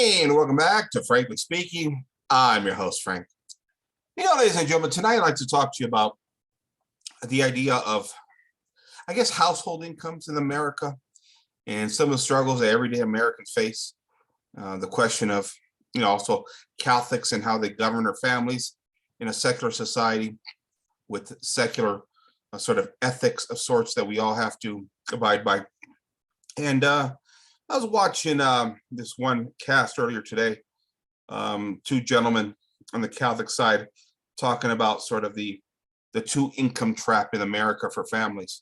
And welcome back to Frankly Speaking. I'm your host, Frank. Ladies and gentlemen, tonight I'd like to talk to you about the idea of, household incomes in America and some of the struggles that everyday Americans face. The question of, also Catholics and how they govern their families in a secular society with secular sort of ethics of sorts that we all have to abide by. And I was watching this one cast earlier today, two gentlemen on the Catholic side talking about sort of the two income trap in America for families.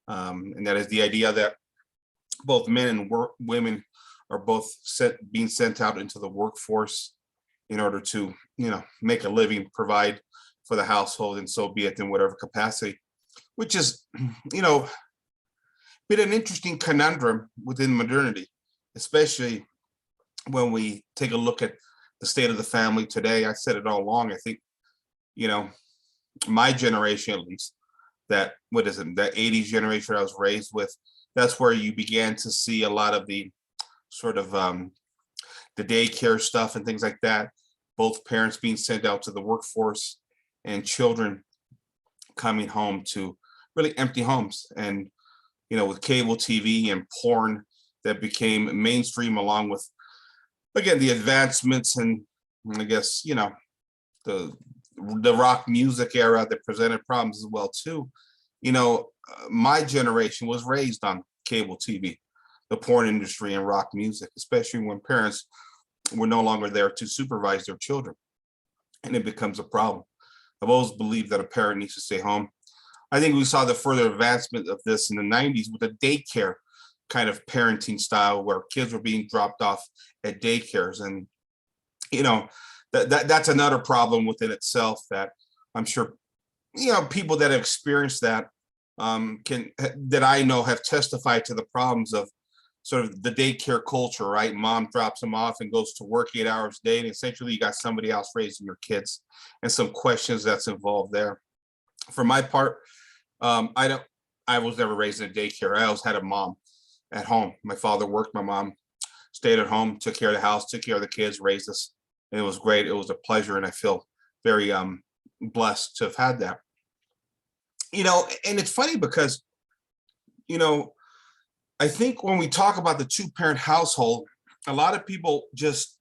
And that is the idea that both men and women are both being sent out into the workforce in order to, make a living, provide for the household, and so be it in whatever capacity, which is, been an interesting conundrum within modernity, especially when we take a look at the state of the family today. I said it all along. I think, my generation, at least, that 80s generation I was raised with, that's where you began to see a lot of the sort of the daycare stuff and things like that, both parents being sent out to the workforce and children coming home to really empty homes. And with cable TV and porn that became mainstream, along with, again, the advancements and I guess, the rock music era that presented problems as well too. My generation was raised on cable TV, the porn industry and rock music, especially when parents were no longer there to supervise their children. And it becomes a problem. I've always believed that a parent needs to stay home. I think we saw the further advancement of this in the 90s with the daycare kind of parenting style where kids were being dropped off at daycares. And, that's another problem within itself that I'm sure, people that have experienced that that I know have testified to the problems of sort of the daycare culture, right? Mom drops them off and goes to work 8 hours a day, and essentially you got somebody else raising your kids and some questions that's involved there. For my part, I was never raised in a daycare. I always had a mom at home. My father worked, my mom stayed at home, took care of the house, took care of the kids, raised us. And it was great. It was a pleasure. And I feel very blessed to have had that. And it's funny because, I think when we talk about the two-parent household, a lot of people just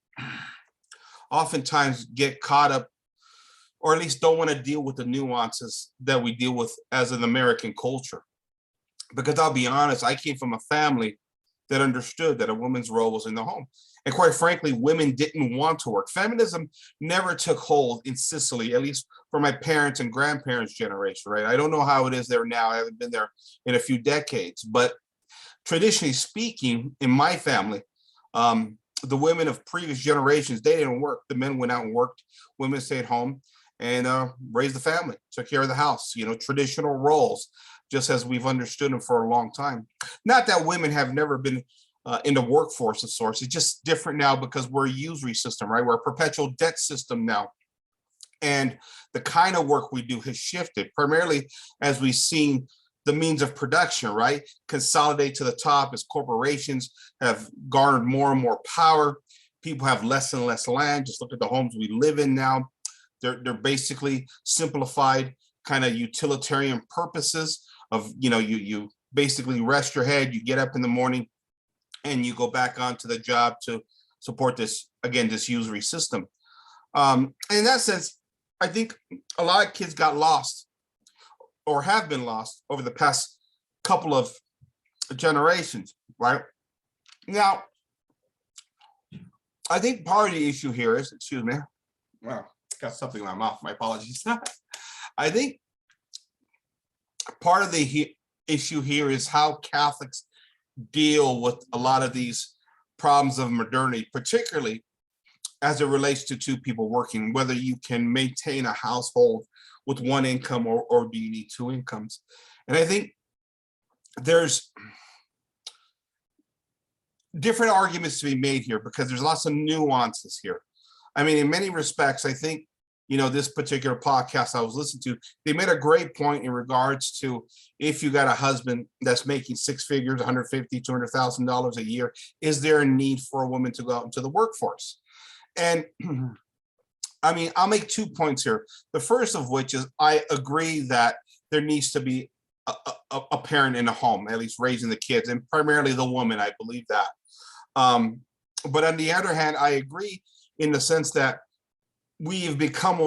oftentimes get caught up, or at least don't want to deal with the nuances that we deal with as an American culture. Because I'll be honest, I came from a family that understood that a woman's role was in the home. And quite frankly, women didn't want to work. Feminism never took hold in Sicily, at least for my parents' and grandparents' generation, right? I don't know how it is there now. I haven't been there in a few decades. But traditionally speaking, in my family, the women of previous generations, they didn't work. The men went out and worked. Women stayed home and raised the family, took care of the house, traditional roles, just as we've understood them for a long time. Not that women have never been in the workforce of sorts. It's just different now because we're a usury system, right? We're a perpetual debt system now. And the kind of work we do has shifted, primarily as we've seen the means of production, right, consolidate to the top as corporations have garnered more and more power. People have less and less land. Just look at the homes we live in now. They're basically simplified kind of utilitarian purposes of, you basically rest your head, you get up in the morning and you go back onto the job to support this, again, this usury system. In that sense, I think a lot of kids got lost or have been lost over the past couple of generations, right? Now, I think part of the issue here is, excuse me, well, got something in my mouth, my apologies. I think part of the issue here is how Catholics deal with a lot of these problems of modernity, particularly as it relates to two people working, whether you can maintain a household with one income or do you need two incomes. And I think there's different arguments to be made here because there's lots of nuances here. I mean, in many respects, I think this particular podcast I was listening to, they made a great point in regards to if you got a husband that's making six figures, $150,000, $200,000 a year, is there a need for a woman to go out into the workforce? And I mean, I'll make 2 points here. The first of which is I agree that there needs to be a parent in the home, at least raising the kids, and primarily the woman. I believe that. But on the other hand, I agree in the sense that we have become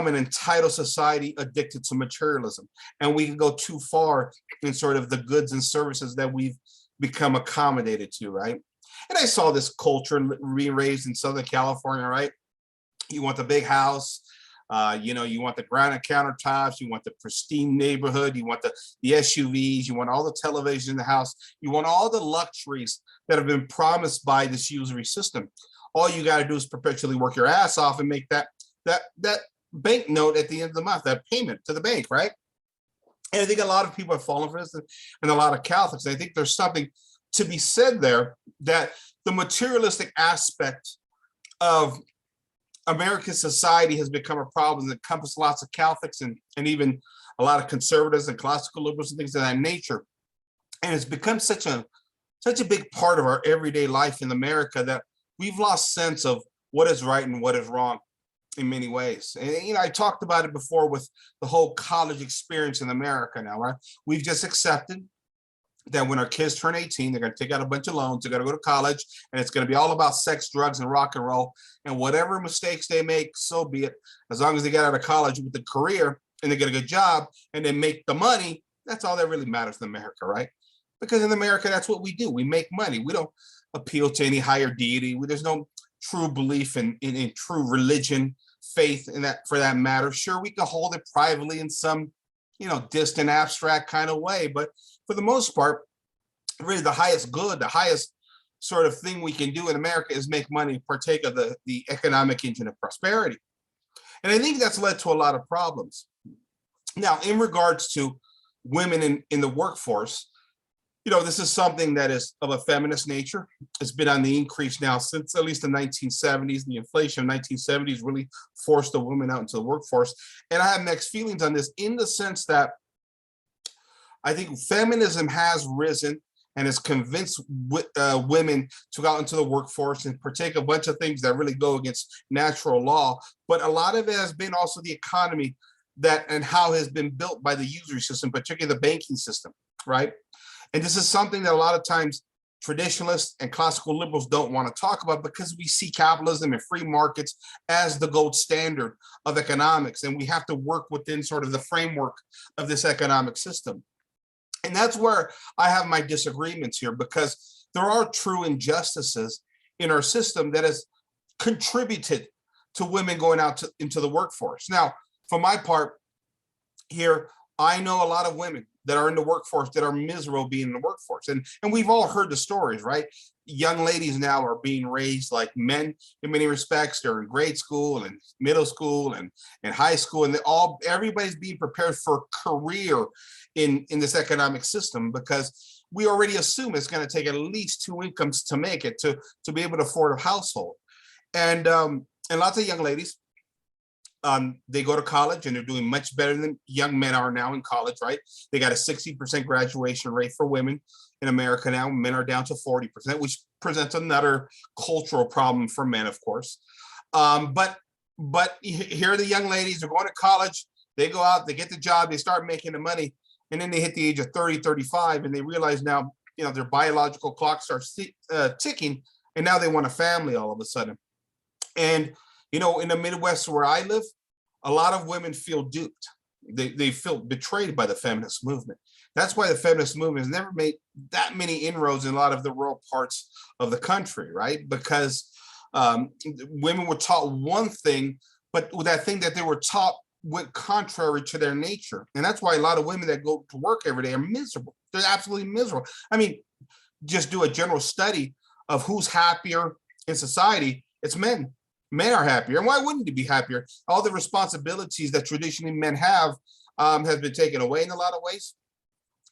an entitled society addicted to materialism, and we can go too far in sort of the goods and services that we've become accommodated to, right? And I saw this culture re-raised in Southern California, right? You want the big house, you want the granite countertops, you want the pristine neighborhood, you want the SUVs, you want all the television in the house, you want all the luxuries that have been promised by this usury system. All you got to do is perpetually work your ass off and make that bank note at the end of the month, that payment to the bank, right? And I think a lot of people have fallen for this, and a lot of Catholics. I think there's something to be said there, that the materialistic aspect of American society has become a problem that encompasses lots of Catholics and even a lot of conservatives and classical liberals and things of that nature. And it's become such a big part of our everyday life in America that we've lost sense of what is right and what is wrong in many ways. And I talked about it before with the whole college experience in America now, right? We've just accepted that when our kids turn 18, they're going to take out a bunch of loans, they're going to go to college, and it's going to be all about sex, drugs, and rock and roll. And whatever mistakes they make, so be it. As long as they get out of college with a career and they get a good job and they make the money, that's all that really matters in America, right? Because in America, that's what we do. We make money. We don't appeal to any higher deity. There's no true belief in true religion, faith, in that, for that matter. Sure, we can hold it privately in some, distant, abstract kind of way, but for the most part, really the highest good, the highest sort of thing we can do in America is make money, partake of the economic engine of prosperity. And I think that's led to a lot of problems. Now, in regards to women in the workforce, this is something that is of a feminist nature. It's been on the increase now since at least the 1970s. The inflation of 1970s really forced the women out into the workforce. And I have mixed feelings on this in the sense that I think feminism has risen and has convinced women to go out into the workforce and partake a bunch of things that really go against natural law. But a lot of it has been also the economy and how it has been built by the usury system, particularly the banking system, right? And this is something that a lot of times traditionalists and classical liberals don't want to talk about, because we see capitalism and free markets as the gold standard of economics. And we have to work within sort of the framework of this economic system. And that's where I have my disagreements here, because there are true injustices in our system that has contributed to women going out into the workforce. Now, for my part here, I know a lot of women that are in the workforce that are miserable being in the workforce. And we've all heard the stories, right? Young ladies now are being raised like men in many respects. They're in grade school and middle school and high school, and everybody's being prepared for a career in this economic system, because we already assume it's going to take at least two incomes to make it, to be able to afford a household. And lots of young ladies, they go to college and they're doing much better than young men are now in college, right? They got a 60% graduation rate for women in America now. Men are down to 40%, which presents another cultural problem for men, of course. But here are the young ladies, they're going to college, they go out, they get the job, they start making the money, and then they hit the age of 30, 35, and they realize now, their biological clock starts ticking, and now they want a family all of a sudden. And in the Midwest where I live, a lot of women feel duped. They feel betrayed by the feminist movement. That's why the feminist movement has never made that many inroads in a lot of the rural parts of the country, right? Because women were taught one thing, but that thing that they were taught went contrary to their nature. And that's why a lot of women that go to work every day are miserable. They're absolutely miserable. I mean, just do a general study of who's happier in society. It's men. Men are happier. And why wouldn't they be happier? All the responsibilities that traditionally men have has been taken away in a lot of ways.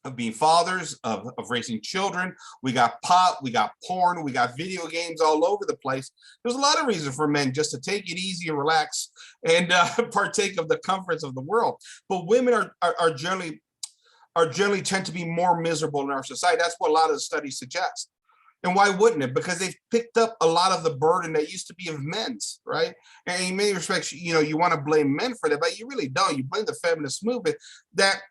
of being fathers, of raising children. We got pot, we got porn, we got video games all over the place. There's a lot of reason for men just to take it easy and relax and partake of the comforts of the world. But women are generally tend to be more miserable in our society. That's what a lot of the studies suggest. And why wouldn't it? Because they've picked up a lot of the burden that used to be of men's, right? And in many respects, you want to blame men for that, but you really don't. You blame the feminist movement that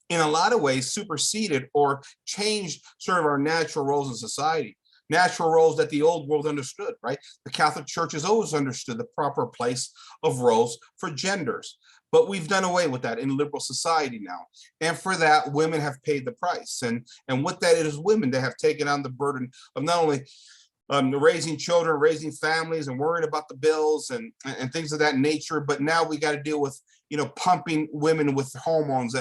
in a lot of ways superseded or changed sort of our natural roles in society, natural roles that the old world understood, right? The Catholic Church has always understood the proper place of roles for genders, but we've done away with that in liberal society now. And for that, women have paid the price. And what that is, women that have taken on the burden of not only raising children, raising families, and worrying about the bills and things of that nature. But now we got to deal with, pumping women with hormones,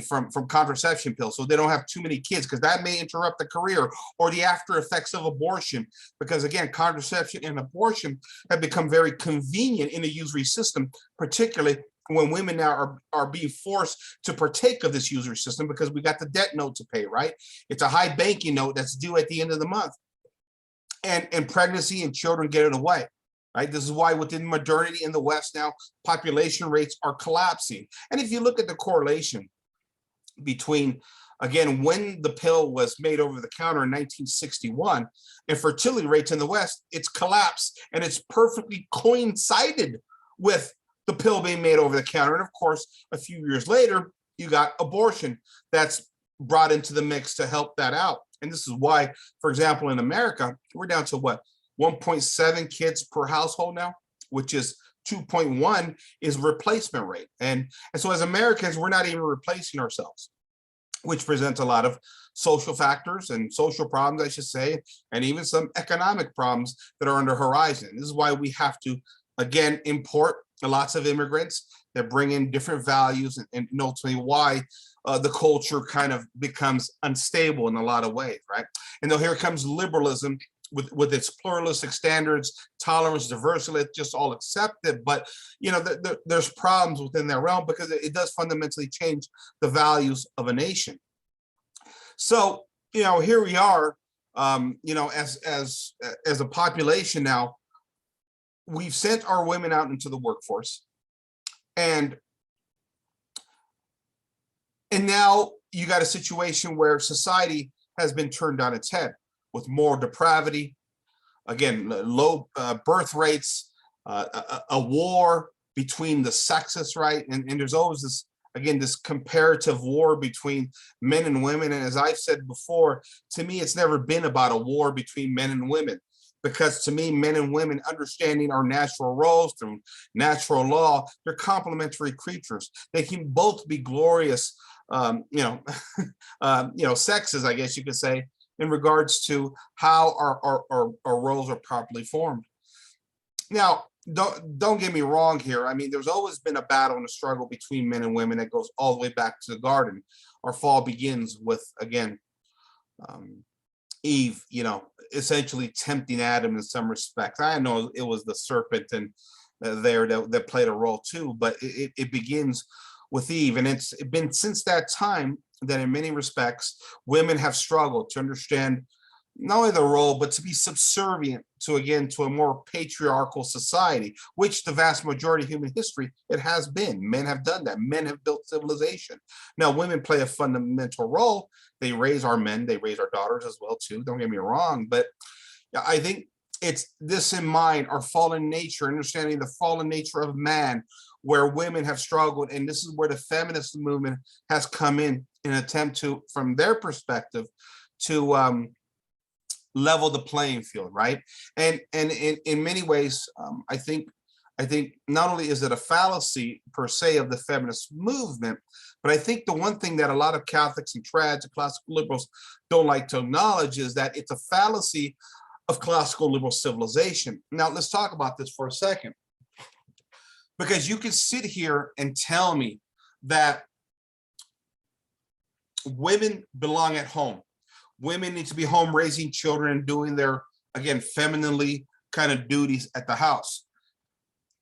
from contraception pills, so they don't have too many kids, because that may interrupt the career, or the after effects of abortion. Because again, contraception and abortion have become very convenient in the usury system, particularly when women now are being forced to partake of this usury system because we got the debt note to pay, right? It's a high banking note that's due at the end of the month. And pregnancy and children get in the way, right? This is why within modernity in the West now, population rates are collapsing. And if you look at the correlation between, again, when the pill was made over the counter in 1961 and fertility rates in the West, it's collapsed, and it's perfectly coincided with the pill being made over the counter. And of course, a few years later, you got abortion that's brought into the mix to help that out. And this is why, for example, in America, we're down to what, 1.7 kids per household now, which is 2.1 is replacement rate. And so as Americans, we're not even replacing ourselves, which presents a lot of social factors and social problems, I should say, and even some economic problems that are on the horizon. This is why we have to, again, import lots of immigrants that bring in different values, and ultimately why the culture kind of becomes unstable in a lot of ways, right? And though here comes liberalism with its pluralistic standards, tolerance, diversity, let's just all accept it. But there's problems within that realm, because it does fundamentally change the values of a nation. So here we are, as a population now, we've sent our women out into the workforce, and now you got a situation where society has been turned on its head with moral depravity, again, low birth rates, a war between the sexes, right? And there's always this, again, this comparative war between men and women. And as I've said before, to me, it's never been about a war between men and women. Because to me, men and women, understanding our natural roles through natural law, they're complementary creatures. They can both be glorious, sexes, I guess you could say, in regards to how our roles are properly formed. Now, don't get me wrong here. I mean, there's always been a battle and a struggle between men and women that goes all the way back to the garden. Our fall begins with, again, Eve, essentially tempting Adam in some respects. I know it was the serpent and that played a role too, but it begins with Eve. And it's been since that time that in many respects, women have struggled to understand not only the role, but to be subservient to a more patriarchal society, which the vast majority of human history, it has been. Men have done that. Men have built civilization. Now, women play a fundamental role. They raise our men, they raise our daughters as well too, don't get me wrong. But I think it's this in mind, our fallen nature, understanding the fallen nature of man, where women have struggled. And this is where the feminist movement has come in an attempt to, from their perspective, to level the playing field, right? And in many ways, I think not only is it a fallacy per se of the feminist movement, but I think the one thing that a lot of Catholics and trads and classical liberals don't like to acknowledge is that it's a fallacy of classical liberal civilization. Now, let's talk about this for a second, because you can sit here and tell me that women belong at home. Women need to be home raising children and doing their, again, femininely kind of duties at the house.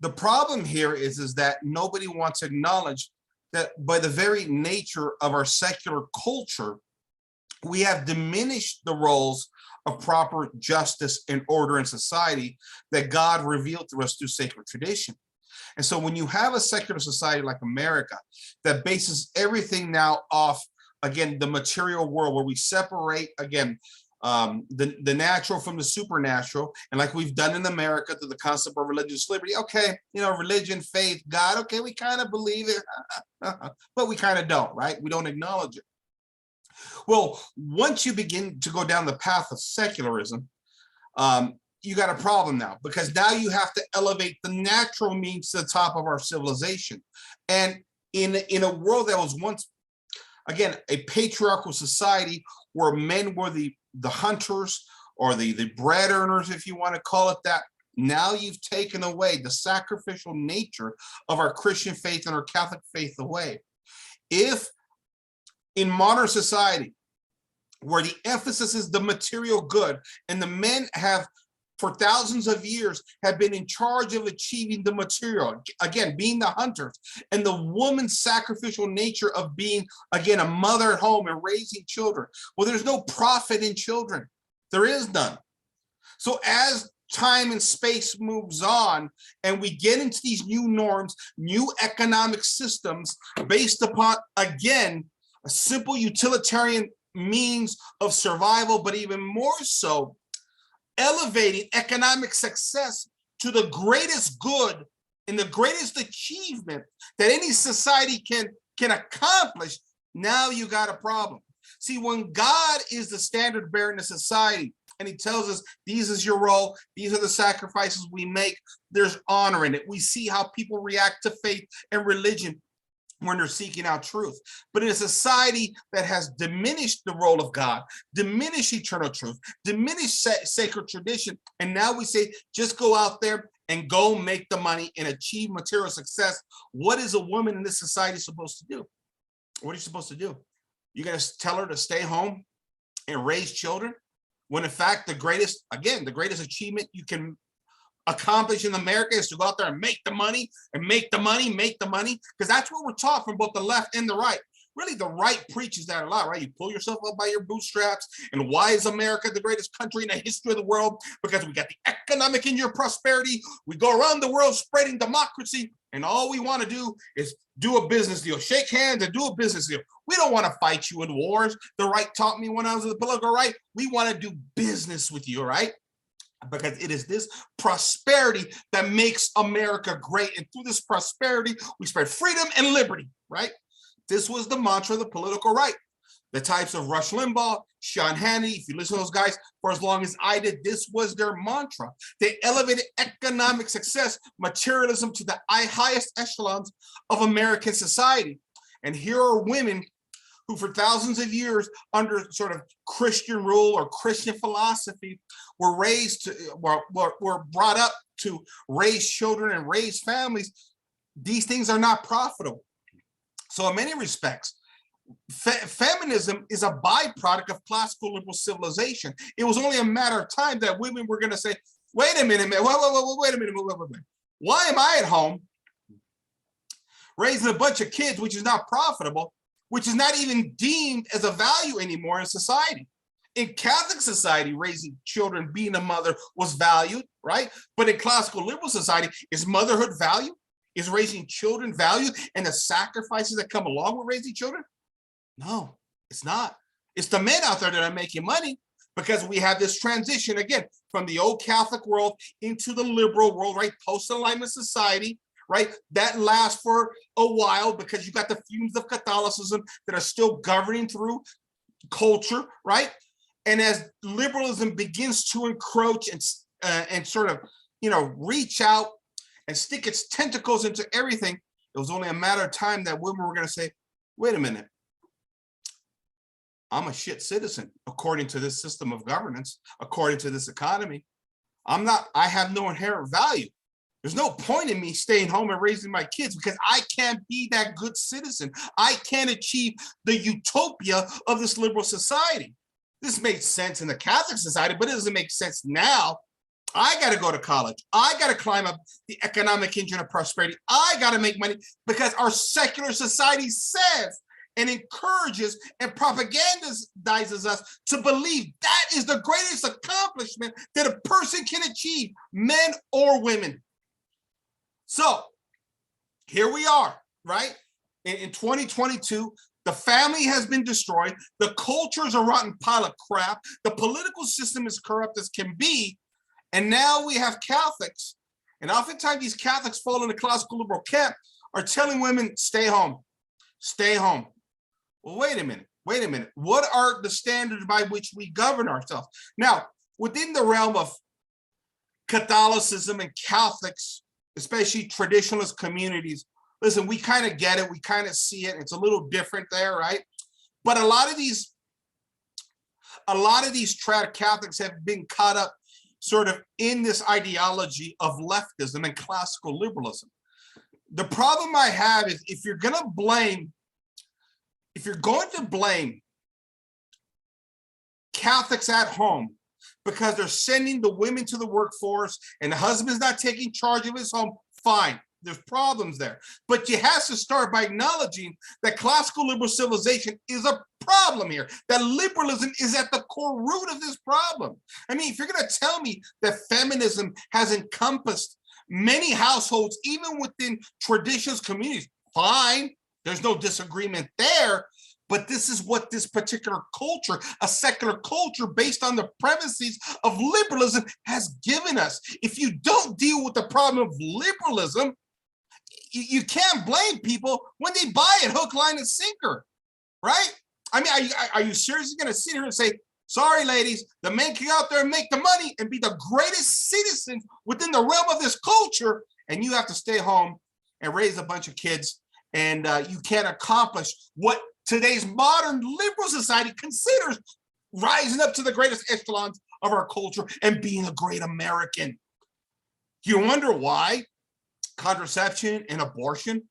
The problem here is that nobody wants to acknowledge that by the very nature of our secular culture, we have diminished the roles of proper justice and order in society that God revealed to us through sacred tradition. And so when you have a secular society like America that bases everything now off, again, the material world, where we separate, again, the natural from the supernatural, and like we've done in America through the concept of religious liberty, okay, religion, faith, God, okay, we kind of believe it, but we kind of don't, right? We don't acknowledge it. Well, once you begin to go down the path of secularism, you got a problem now, because now you have to elevate the natural means to the top of our civilization. And in a world that was once, again, a patriarchal society where men were the hunters or the bread earners, if you want to call it that, now you've taken away the sacrificial nature of our Christian faith and our Catholic faith away. If in modern society, where the emphasis is the material good, and the men have, for thousands of years, have been in charge of achieving the material, again, being the hunters, and the woman's sacrificial nature of being, again, a mother at home and raising children. Well, there's no profit in children. There is none. So as time and space moves on and we get into these new norms, new economic systems based upon, again, a simple utilitarian means of survival, but even more so, elevating economic success to the greatest good and the greatest achievement that any society can accomplish, now you got a problem. See, when God is the standard bearer in a society, and he tells us, these is your role, these are the sacrifices we make, there's honor in it. We see how people react to faith and religion when they're seeking out truth. But in a society that has diminished the role of God, diminished eternal truth, diminished sacred tradition, and now we say, just go out there and go make the money and achieve material success. What is a woman in this society supposed to do? What are you supposed to do? You're going to tell her to stay home and raise children, when in fact, the greatest achievement you can accomplish in America is to go out there and make the money, because that's what we're taught from both the left and the right. Really, the right preaches that a lot, right? You pull yourself up by your bootstraps. And why is America the greatest country in the history of the world? Because we got the economic and your prosperity. We go around the world spreading democracy, and all we want to do is do a business deal, shake hands and do a business deal. We don't want to fight you in wars. The right taught me when I was in the political right. We want to do business with you, right? Because it is this prosperity that makes America great. And through this prosperity, we spread freedom and liberty, right? This was the mantra of the political right. The types of Rush Limbaugh, Sean Hannity, if you listen to those guys for as long as I did, this was their mantra. They elevated economic success, materialism to the highest echelons of American society. And here are women who for thousands of years under sort of Christian rule or Christian philosophy were raised to, were brought up to raise children and raise families. These things are not profitable. So in many respects, feminism is a byproduct of classical liberal civilization. It was only a matter of time that women were going to say, wait a minute, wait a minute. Why am I at home raising a bunch of kids, which is not profitable, which is not even deemed as a value anymore in society? In Catholic society, raising children, being a mother was valued, right? But in classical liberal society, is motherhood valued? Is raising children valued, and the sacrifices that come along with raising children? No, it's not. It's the men out there that are making money, because we have this transition, again, from the old Catholic world into the liberal world, right? Post-Enlightenment society, right? That lasts for a while because you got the fumes of Catholicism that are still governing through culture, right? And as liberalism begins to encroach and sort of, reach out and stick its tentacles into everything, it was only a matter of time that women were going to say, wait a minute, I'm a shit citizen according to this system of governance, according to this economy. I have no inherent value. There's no point in me staying home and raising my kids because I can't be that good citizen. I can't achieve the utopia of this liberal society. This made sense in the Catholic society, but it doesn't make sense now. I got to go to college. I got to climb up the economic engine of prosperity. I got to make money because our secular society says and encourages and propagandizes us to believe that is the greatest accomplishment that a person can achieve, men or women. So here we are, right? In 2022, the family has been destroyed. The culture is a rotten pile of crap. The political system is corrupt as can be. And now we have Catholics. And oftentimes these Catholics fall in the classical liberal camp are telling women, stay home, stay home. Well, wait a minute. What are the standards by which we govern ourselves? Now, within the realm of Catholicism and Catholics, especially traditionalist communities, listen, we kind of get it. We kind of see it. It's a little different there, right? But a lot of these trad Catholics have been caught up sort of in this ideology of leftism and classical liberalism. The problem I have is if you're going to blame Catholics at home because they're sending the women to the workforce and the husband's not taking charge of his home, fine. There's problems there. But you have to start by acknowledging that classical liberal civilization is a problem here, that liberalism is at the core root of this problem. I mean, if you're going to tell me that feminism has encompassed many households, even within traditional communities, fine. There's no disagreement there. But this is what this particular culture, a secular culture based on the premises of liberalism, has given us. If you don't deal with the problem of liberalism, you can't blame people when they buy it hook, line, and sinker, right? I mean, are you seriously going to sit here and say, sorry, ladies, the men can go out there and make the money and be the greatest citizens within the realm of this culture, and you have to stay home and raise a bunch of kids, and you can't accomplish what today's modern liberal society considers rising up to the greatest echelons of our culture and being a great American? You wonder why contraception and abortion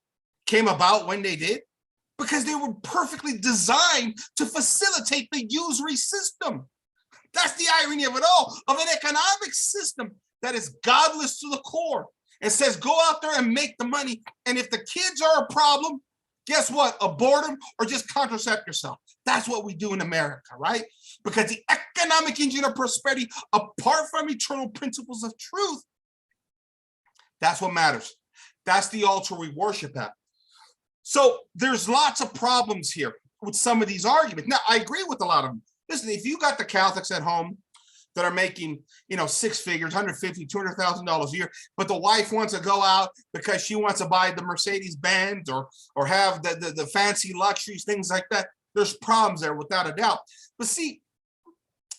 came about when they did? Because they were perfectly designed to facilitate the usury system. That's the irony of it all, of an economic system that is godless to the core and says, go out there and make the money. And if the kids are a problem, guess what? Abort them or just contracept yourself. That's what we do in America, right? Because the economic engine of prosperity, apart from eternal principles of truth, that's what matters. That's the altar we worship at. So there's lots of problems here with some of these arguments. Now, I agree with a lot of them. Listen, if you got the Catholics at home that are making, six figures, $150,000, $200,000 a year, but the wife wants to go out because she wants to buy the Mercedes Benz or have the fancy luxuries, things like that, there's problems there without a doubt. But see,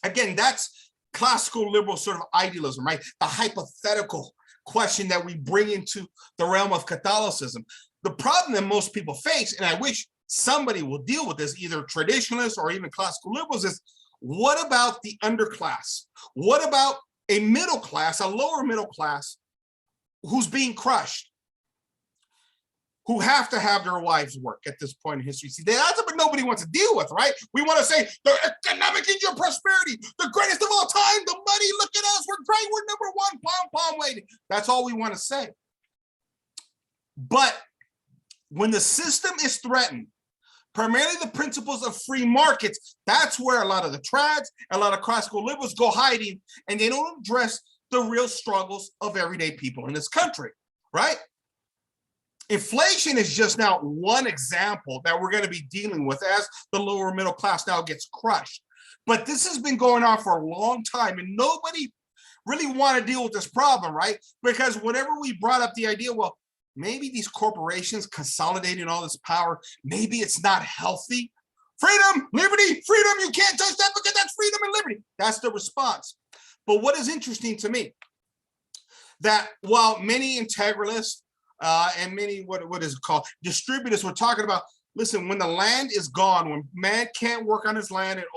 again, that's classical liberal sort of idealism, right? The hypothetical question that we bring into the realm of Catholicism. The problem that most people face, and I wish somebody will deal with this, either traditionalists or even classical liberals, is what about the underclass? What about a middle class, a lower middle class, who's being crushed, who have to have their wives work at this point in history? See, that's what nobody wants to deal with, right? We want to say the economic engine of prosperity, the greatest of all time, the money, look at us, we're great, we're number one, pom lady. That's all we want to say. But when the system is threatened, primarily the principles of free markets, that's where a lot of the trads, a lot of classical liberals go hiding, and they don't address the real struggles of everyday people in this country, right? Inflation is just now one example that we're going to be dealing with as the lower middle class now gets crushed. But this has been going on for a long time, and nobody really want to deal with this problem, right? Because whenever we brought up the idea, well, maybe these corporations consolidating all this power, maybe it's not healthy. Freedom, liberty, freedom, you can't touch that because that's freedom and liberty. That's the response. But what is interesting to me, that while many integralists and many, what is it called, distributors were talking about, listen, when the land is gone, when man can't work on his land and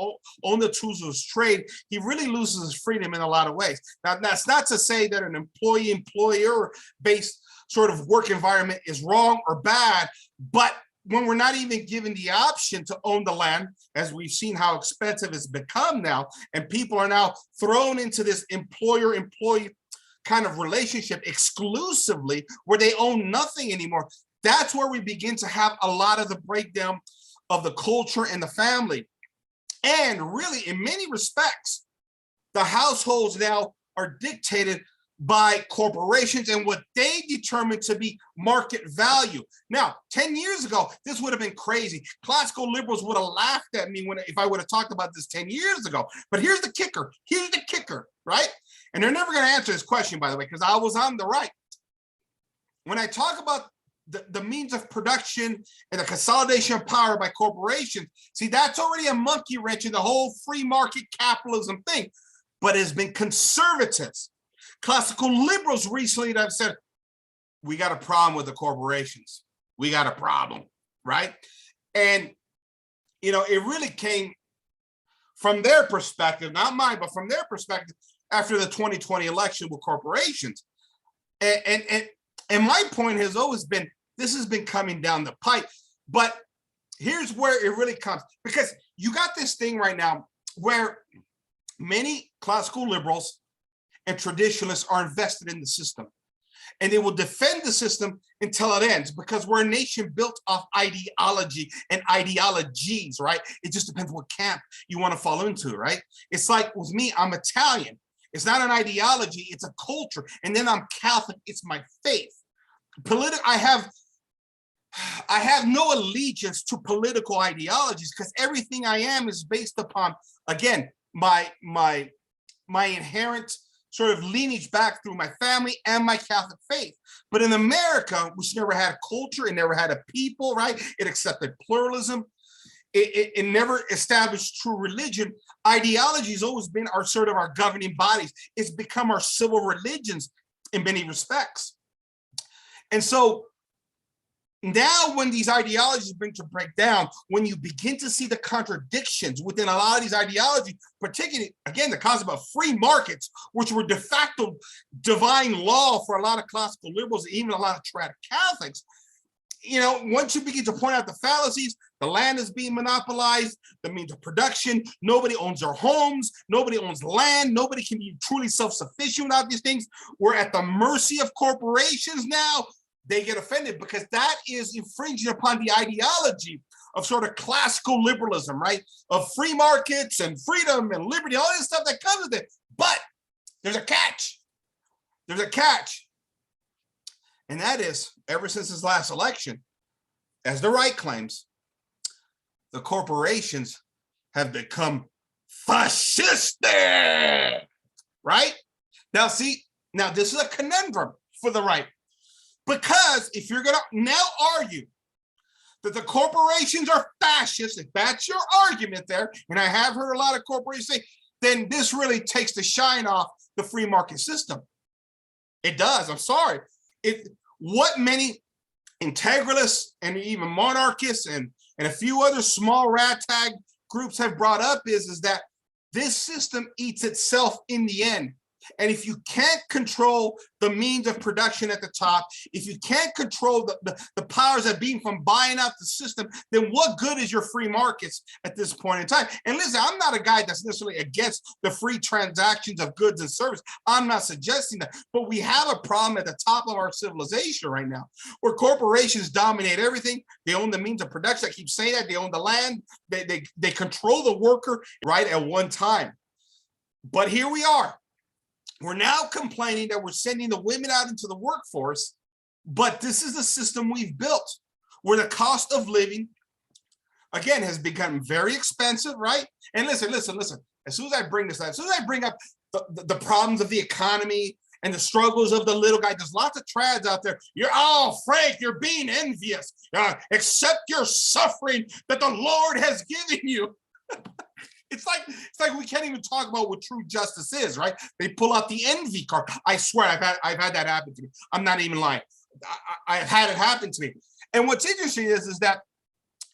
own the tools of his trade, he really loses his freedom in a lot of ways. Now, that's not to say that an employee-employer-based sort of work environment is wrong or bad, but when we're not even given the option to own the land, as we've seen how expensive it's become now, and people are now thrown into this employer-employee kind of relationship exclusively, where they own nothing anymore. That's where we begin to have a lot of the breakdown of the culture and the family. And really, in many respects, the households now are dictated by corporations and what they determine to be market value. Now, 10 years ago, this would have been crazy. Classical liberals would have laughed at me if I would have talked about this 10 years ago. But here's the kicker. Here's the kicker, right? And they're never going to answer this question, by the way, because I was on the right. When I talk about the means of production and the consolidation of power by corporations, see, that's already a monkey wrench in the whole free market capitalism thing. But it's been conservatives, classical liberals recently that have said, we got a problem with the corporations. We got a problem, right? And, you know, it really came from their perspective, not mine, but from their perspective after the 2020 election with corporations. And my point has always been, this has been coming down the pipe, but here's where it really comes, because you got this thing right now where many classical liberals and traditionalists are invested in the system, and they will defend the system until it ends, because we're a nation built off ideology and ideologies, right? It just depends what camp you want to fall into, right? It's like with me, I'm Italian. It's not an ideology, it's a culture. And then I'm Catholic, it's my faith. I have no allegiance to political ideologies, because everything I am is based upon, again, my inherent sort of lineage back through my family and my Catholic faith. But in America, which never had a culture, it never had a people, right? It accepted pluralism. It never established true religion. Ideology has always been our sort of our governing bodies. It's become our civil religions in many respects. And so now when these ideologies begin to break down, when you begin to see the contradictions within a lot of these ideologies, particularly, again, the concept of free markets, which were de facto divine law for a lot of classical liberals, even a lot of trad Catholics, you know, once you begin to point out the fallacies, the land is being monopolized, the means of production, nobody owns their homes, nobody owns land, nobody can be truly self-sufficient without these things. We're at the mercy of corporations now. They get offended because that is infringing upon the ideology of sort of classical liberalism, right? Of free markets and freedom and liberty, all this stuff that comes with it. But there's a catch. There's a catch. And that is, ever since this last election, as the right claims, the corporations have become fascistic, right? Now, see, now this is a conundrum for the right. Because if you're going to now argue that the corporations are fascist, if that's your argument there, and I have heard a lot of corporations say, then this really takes the shine off the free market system. It does, I'm sorry. What many integralists and even monarchists and a few other small ragtag groups have brought up is that this system eats itself in the end. And if you can't control the means of production at the top, if you can't control the powers that be from buying out the system, then what good is your free markets at this point in time? And listen, I'm not a guy that's necessarily against the free transactions of goods and service. I'm not suggesting that. But we have a problem at the top of our civilization right now, where corporations dominate everything. They own the means of production. I keep saying that. They own the land. They control the worker, right, at one time. But here we are. We're now complaining that we're sending the women out into the workforce, but this is the system we've built, where the cost of living, again, has become very expensive, right? And listen, as soon as I bring this up, as soon as I bring up the problems of the economy and the struggles of the little guy, there's lots of trads out there. Frank, you're being envious. Accept your suffering that the Lord has given you. It's like we can't even talk about what true justice is, right? They pull out the envy card. I swear I've had that happen to me. I'm not even lying. I've had it happen to me. And what's interesting is that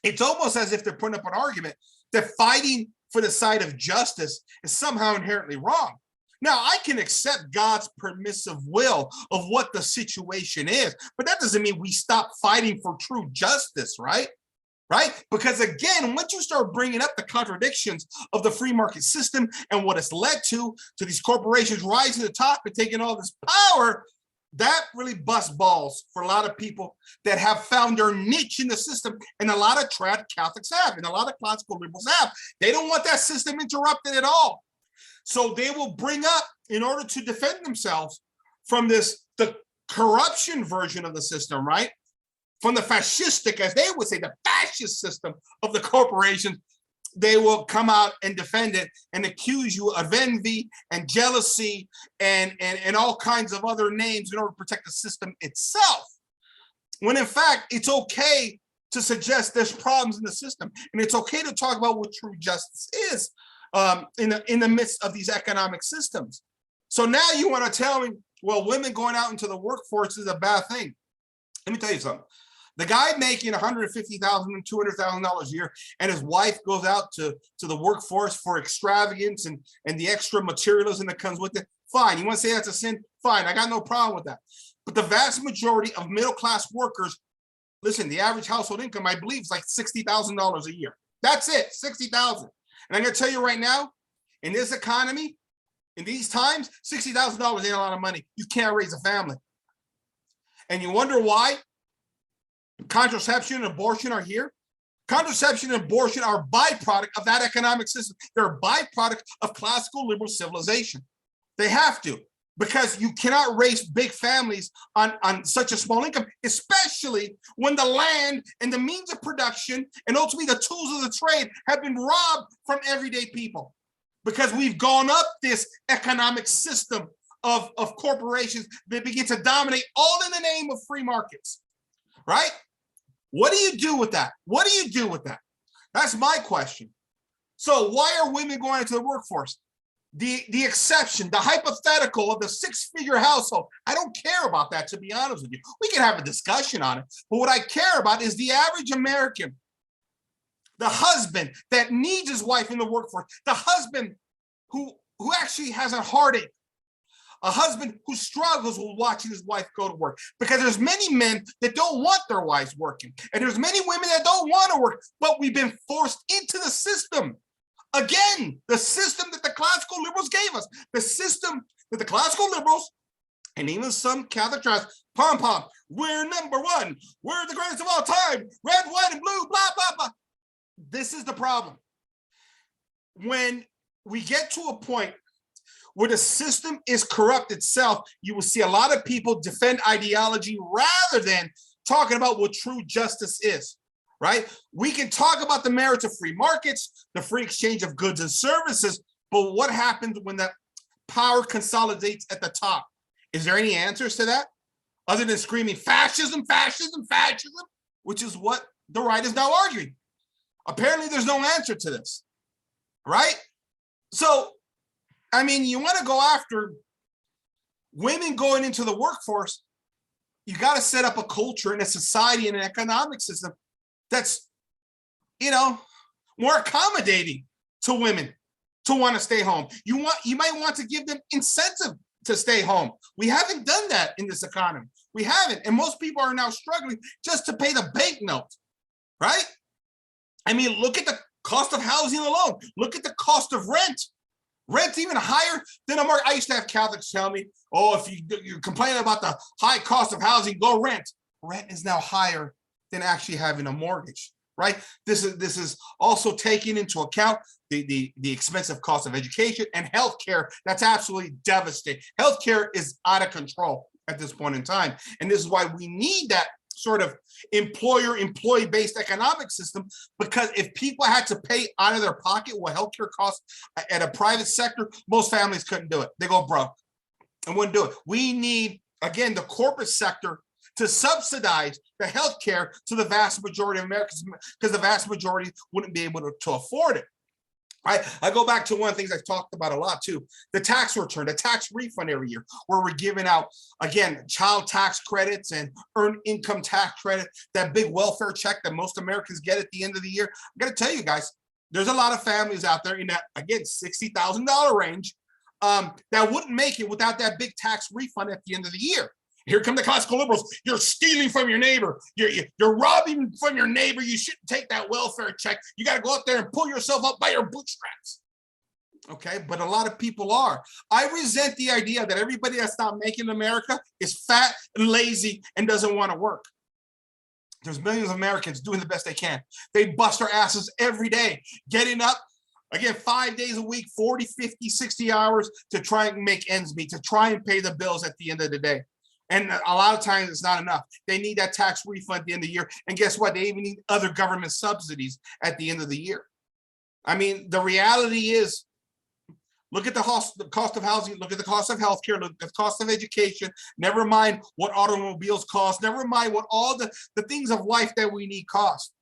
it's almost as if they're putting up an argument that fighting for the side of justice is somehow inherently wrong. Now, I can accept God's permissive will of what the situation is, but that doesn't mean we stop fighting for true justice, right? right? Because again, once you start bringing up the contradictions of the free market system and what it's led to these corporations rising to the top and taking all this power, that really busts balls for a lot of people that have found their niche in the system, and a lot of trad Catholics have, and a lot of classical liberals have. They don't want that system interrupted at all. So they will bring up, in order to defend themselves from the corruption version of the system, right? From the fascistic, as they would say, the fascist system of the corporations, they will come out and defend it and accuse you of envy and jealousy and all kinds of other names in order to protect the system itself. When in fact, it's okay to suggest there's problems in the system, and it's okay to talk about what true justice is in the midst of these economic systems. So now you want to tell me, well, women going out into the workforce is a bad thing. Let me tell you something. The guy making $150,000 and $200,000 a year, and his wife goes out to the workforce for extravagance and the extra materialism that comes with it. Fine. You want to say that's a sin? Fine. I got no problem with that. But the vast majority of middle-class workers, listen, the average household income, I believe, is like $60,000 a year. That's it, $60,000. And I'm going to tell you right now, in this economy, in these times, $60,000 ain't a lot of money. You can't raise a family. And you wonder why contraception and abortion are here? Contraception and abortion are a byproduct of that economic system. They're a byproduct of classical liberal civilization. They have to, because you cannot raise big families on such a small income, especially when the land and the means of production and ultimately the tools of the trade have been robbed from everyday people, because we've gone up this economic system of corporations that begin to dominate, all in the name of free markets. Right? What do you do with that? What do you do with that? That's my question. So why are women going into the workforce? The exception, the hypothetical of the six-figure household, I don't care about that, to be honest with you. We can have a discussion on it, but what I care about is the average American, the husband that needs his wife in the workforce, the husband who actually has a heartache, a husband who struggles with watching his wife go to work, because there's many men that don't want their wives working, and there's many women that don't want to work, but we've been forced into the system. Again, the system that the classical liberals gave us, the system that the classical liberals and even some Catholic tribes, pom-pom, we're number one, we're the greatest of all time, red, white, and blue, blah, blah, blah. This is the problem. When we get to a point where the system is corrupt itself, you will see a lot of people defend ideology rather than talking about what true justice is, right? We can talk about the merits of free markets, the free exchange of goods and services, but what happens when that power consolidates at the top? Is there any answers to that? Other than screaming fascism, fascism, fascism, which is what the right is now arguing. Apparently there's no answer to this, right? So, I mean, you want to go after women going into the workforce, you got to set up a culture and a society and an economic system that's, more accommodating to women to want to stay home. You might want to give them incentive to stay home. We haven't done that in this economy. We haven't. And most people are now struggling just to pay the banknote, right? I mean, look at the cost of housing alone. Look at the cost of rent. Rent's even higher than a market. I used to have Catholics tell me, oh, if you're complaining about the high cost of housing, go rent. Rent is now higher than actually having a mortgage, right? This is also taking into account the expensive cost of education and healthcare. That's absolutely devastating. Healthcare is out of control at this point in time. And this is why we need that sort of employee-based economic system, because if people had to pay out of their pocket what healthcare costs at a private sector, most families couldn't do it. They go broke and wouldn't do it. We need, again, the corporate sector to subsidize the healthcare to the vast majority of Americans, because the vast majority wouldn't be able to afford it. I go back to one of the things I've talked about a lot too, the tax return, the tax refund every year, where we're giving out, again, child tax credits and earned income tax credit, that big welfare check that most Americans get at the end of the year. I'm going to tell you guys, there's a lot of families out there in that, again, $60,000 range that wouldn't make it without that big tax refund at the end of the year. Here come the classical liberals. You're stealing from your neighbor. You're robbing from your neighbor. You shouldn't take that welfare check. You got to go out there and pull yourself up by your bootstraps. Okay, but a lot of people are. I resent the idea that everybody that's not making America is fat and lazy and doesn't want to work. There's millions of Americans doing the best they can. They bust their asses every day, getting up, again, 5 days a week, 40, 50, 60 hours to try and make ends meet, to try and pay the bills at the end of the day. And a lot of times it's not enough. They need that tax refund at the end of the year. And guess what? They even need other government subsidies at the end of the year. I mean, the reality is, look at the cost of housing, look at the cost of healthcare, look at the cost of education, never mind what automobiles cost, never mind what all the things of life that we need cost.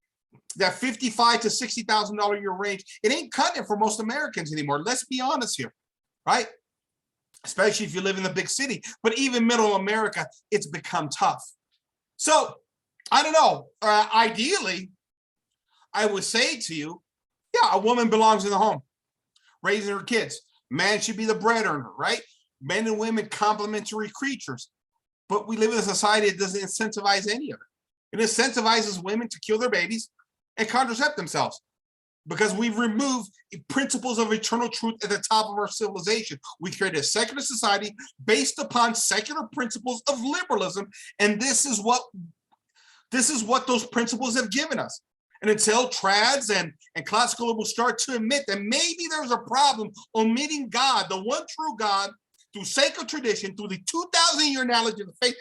That $55,000 to $60,000 a year range, it ain't cutting it for most Americans anymore. Let's be honest here, right? Especially if you live in the big city, but even middle America, it's become tough. So I don't know, ideally, I would say to you, yeah, a woman belongs in the home, raising her kids. Man should be the bread earner, right? Men and women complementary creatures. But we live in a society that doesn't incentivize any of it. It incentivizes women to kill their babies and contracept themselves, because we've removed principles of eternal truth at the top of our civilization. We created a secular society based upon secular principles of liberalism, and this is what those principles have given us. And until trads and classical liberals start to admit that maybe there's a problem omitting God, the one true God, through sacred tradition, through the 2,000-year knowledge of the faith,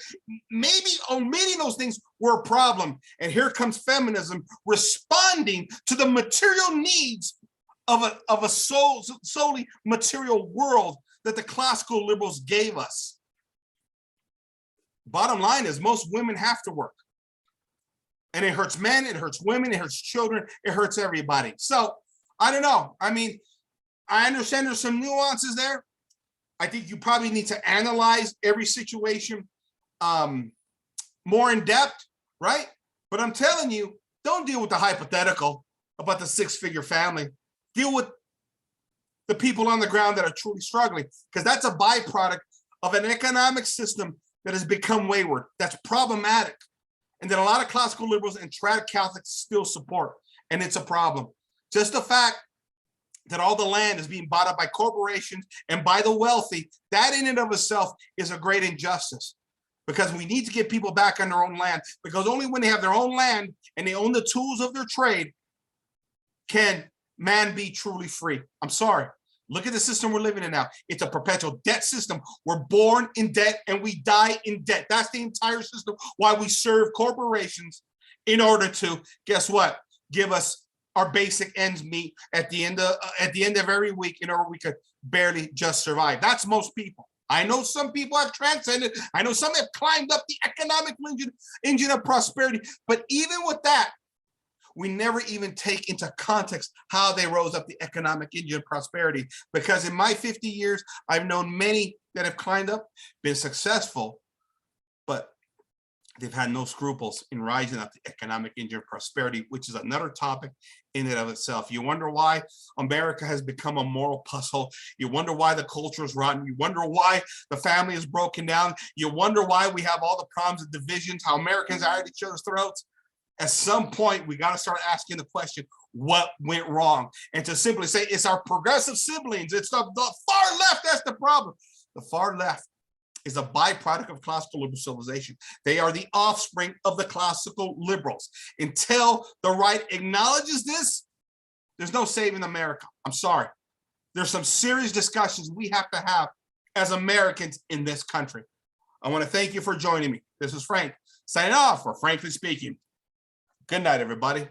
maybe omitting those things were a problem. And here comes feminism responding to the material needs of a solely material world that the classical liberals gave us. Bottom line is, most women have to work. And it hurts men, it hurts women, it hurts children, it hurts everybody. So I don't know. I mean, I understand there's some nuances there. I think you probably need to analyze every situation more in depth, right? But I'm telling you, don't deal with the hypothetical about the six-figure family. Deal with the people on the ground that are truly struggling, because that's a byproduct of an economic system that has become wayward, that's problematic, and that a lot of classical liberals and trad Catholics still support, and it's a problem. Just the fact that all the land is being bought up by corporations and by the wealthy, that in and of itself is a great injustice, because we need to get people back on their own land, because only when they have their own land and they own the tools of their trade can man be truly free. I'm sorry. Look at the system we're living in now. It's a perpetual debt system. We're born in debt and we die in debt. That's the entire system why we serve corporations in order to, guess what, give us our basic ends meet at the end of every week in order we could barely just survive. That's most people. I know some people have transcended. I know some have climbed up the economic engine of prosperity. But even with that, we never even take into context how they rose up the economic engine of prosperity. Because in my 50 years, I've known many that have climbed up, been successful, but they've had no scruples in rising up the economic engine of prosperity, which is another topic in and of itself. You wonder why America has become a moral puzzle. You wonder why the culture is rotten. You wonder why the family is broken down. You wonder why we have all the problems of divisions, how Americans are at each other's throats. At some point, we got to start asking the question, what went wrong? And to simply say it's our progressive siblings, it's the far left, that's the problem. The far left is a byproduct of classical liberal civilization. They are the offspring of the classical liberals. Until the right acknowledges this, there's no saving America. I'm sorry. There's some serious discussions we have to have as Americans in this country. I want to thank you for joining me. This is Frank, signing off for Frankly Speaking. Good night, everybody.